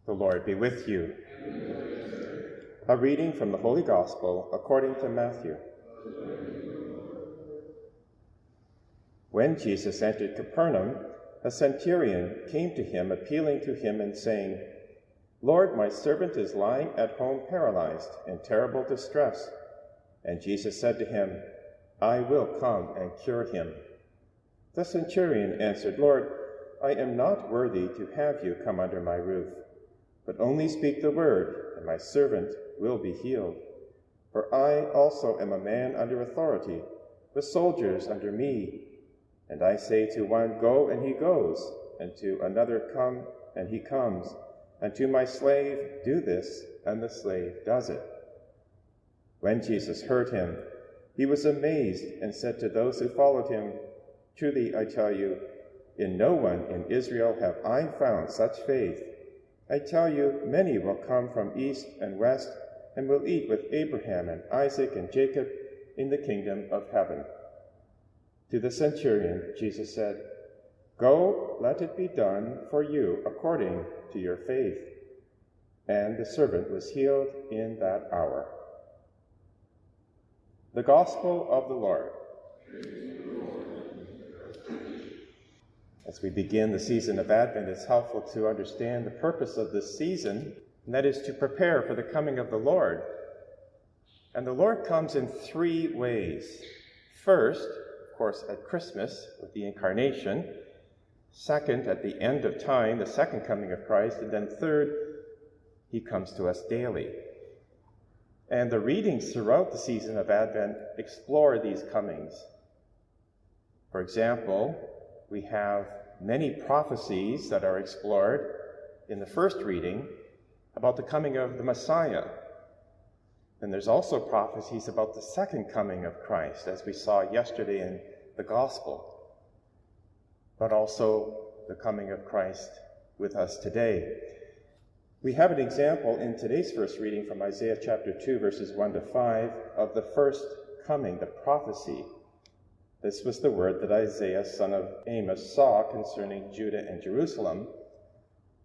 The Lord be with you. A reading from the Holy Gospel according to Matthew. When Jesus entered Capernaum, a centurion came to him, appealing to him and saying, "Lord, my servant is lying at home paralyzed in terrible distress." And Jesus said to him, "I will come and cure him." The centurion answered, "Lord, I am not worthy to have you come under my roof, but only speak the word, and my servant will be healed. For I also am a man under authority, with soldiers under me. And I say to one, 'Go,' and he goes, and to another, 'Come,' and he comes, and to my slave, 'Do this,' and the slave does it." When Jesus heard him, he was amazed and said to those who followed him, "Truly I tell you, in no one in Israel have I found such faith. I tell you, many will come from east and west and will eat with Abraham and Isaac and Jacob in the kingdom of heaven." To the centurion, Jesus said, "Go, let it be done for you according to your faith." And the servant was healed in that hour. The Gospel of the Lord. As we begin the season of Advent, it's helpful to understand the purpose of this season, and that is to prepare for the coming of the Lord. And the Lord comes in three ways. First, of course, at Christmas with the Incarnation. Second, at the end of time, the second coming of Christ. And then third, he comes to us daily. And the readings throughout the season of Advent explore these comings. For example, we have many prophecies that are explored in the first reading about the coming of the Messiah. And there's also prophecies about the second coming of Christ, as we saw yesterday in the Gospel, but also the coming of Christ with us today. We have an example in today's first reading from Isaiah chapter 2, verses 1 to 5, of the first coming, the prophecy. This was the word that Isaiah, son of Amos, saw concerning Judah and Jerusalem,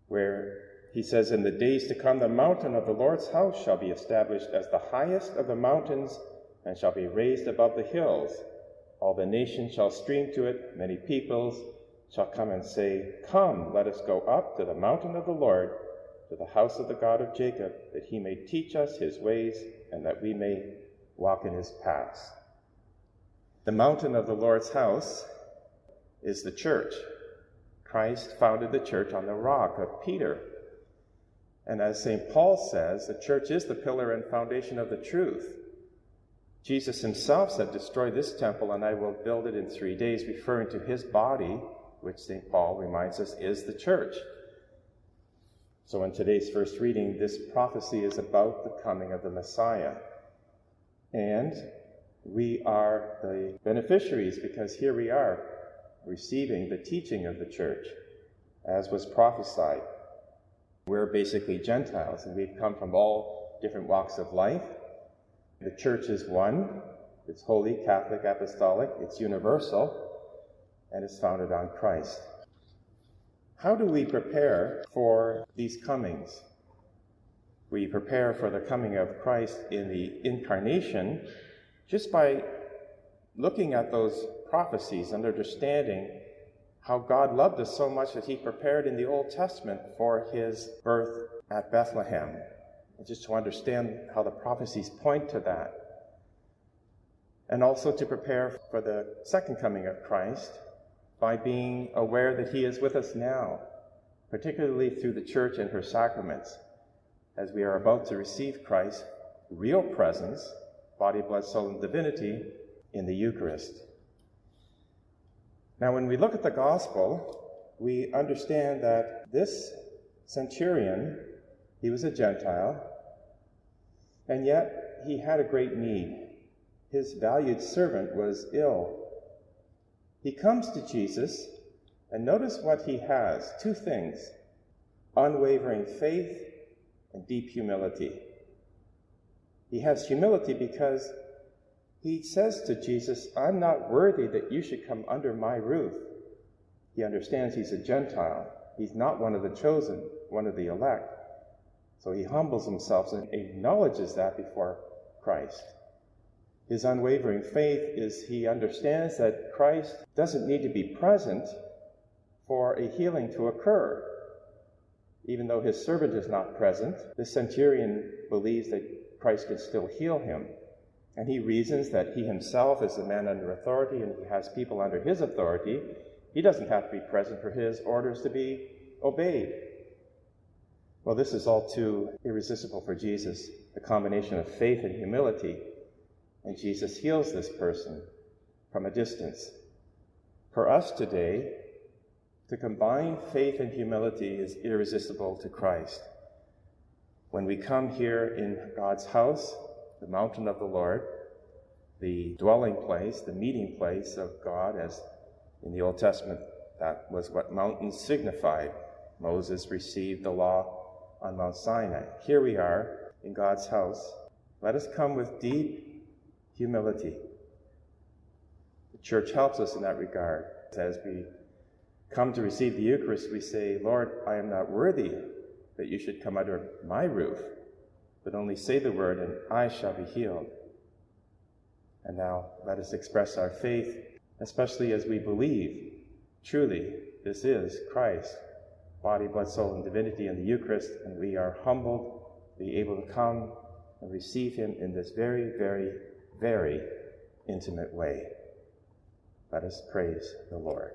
where he says, "In the days to come, the mountain of the Lord's house shall be established as the highest of the mountains and shall be raised above the hills. All the nations shall stream to it. Many peoples shall come and say, 'Come, let us go up to the mountain of the Lord, to the house of the God of Jacob, that he may teach us his ways and that we may walk in his paths.'" The mountain of the Lord's house is the church. Christ founded the church on the rock of Peter. And as St. Paul says, the church is the pillar and foundation of the truth. Jesus himself said, "Destroy this temple and I will build it in 3 days," referring to his body, which St. Paul reminds us is the church. So in today's first reading, this prophecy is about the coming of the Messiah. And we are the beneficiaries because here we are receiving the teaching of the church, as was prophesied. We're basically Gentiles, and we've come from all different walks of life. The church is one. It's holy, Catholic, apostolic. It's universal, and it's founded on Christ. How do we prepare for these comings? We prepare for the coming of Christ in the Incarnation just by looking at those prophecies and understanding how God loved us so much that he prepared in the Old Testament for his birth at Bethlehem. And just to understand how the prophecies point to that. And also to prepare for the second coming of Christ by being aware that he is with us now, particularly through the church and her sacraments, as we are about to receive Christ's real presence, body, blood, soul, and divinity, in the Eucharist. Now, when we look at the Gospel, we understand that this centurion, he was a Gentile, and yet he had a great need. His valued servant was ill. He comes to Jesus, and notice what he has. Two things: unwavering faith and deep humility. He has humility because he says to Jesus, "I'm not worthy that you should come under my roof." He understands he's a Gentile. He's not one of the chosen, one of the elect. So he humbles himself and acknowledges that before Christ. His unwavering faith is he understands that Christ doesn't need to be present for a healing to occur. Even though his servant is not present, the centurion believes that Christ can still heal him. And he reasons that he himself is a man under authority and he has people under his authority. He doesn't have to be present for his orders to be obeyed. Well, this is all too irresistible for Jesus, the combination of faith and humility. And Jesus heals this person from a distance. For us today, to combine faith and humility is irresistible to Christ. When we come here in God's house, the mountain of the Lord, the dwelling place, the meeting place of God, as in the Old Testament, that was what mountains signified. Moses received the law on Mount Sinai. Here we are in God's house. Let us come with deep humility. The church helps us in that regard. As we come to receive the Eucharist, we say, Lord, I am not worthy that you should come under my roof, but only say the word and I shall be healed. And now let us express our faith, especially as we believe, truly, this is Christ, body, blood, soul, and divinity in the Eucharist, and we are humbled to be able to come and receive him in this very, very, very intimate way. Let us praise the Lord.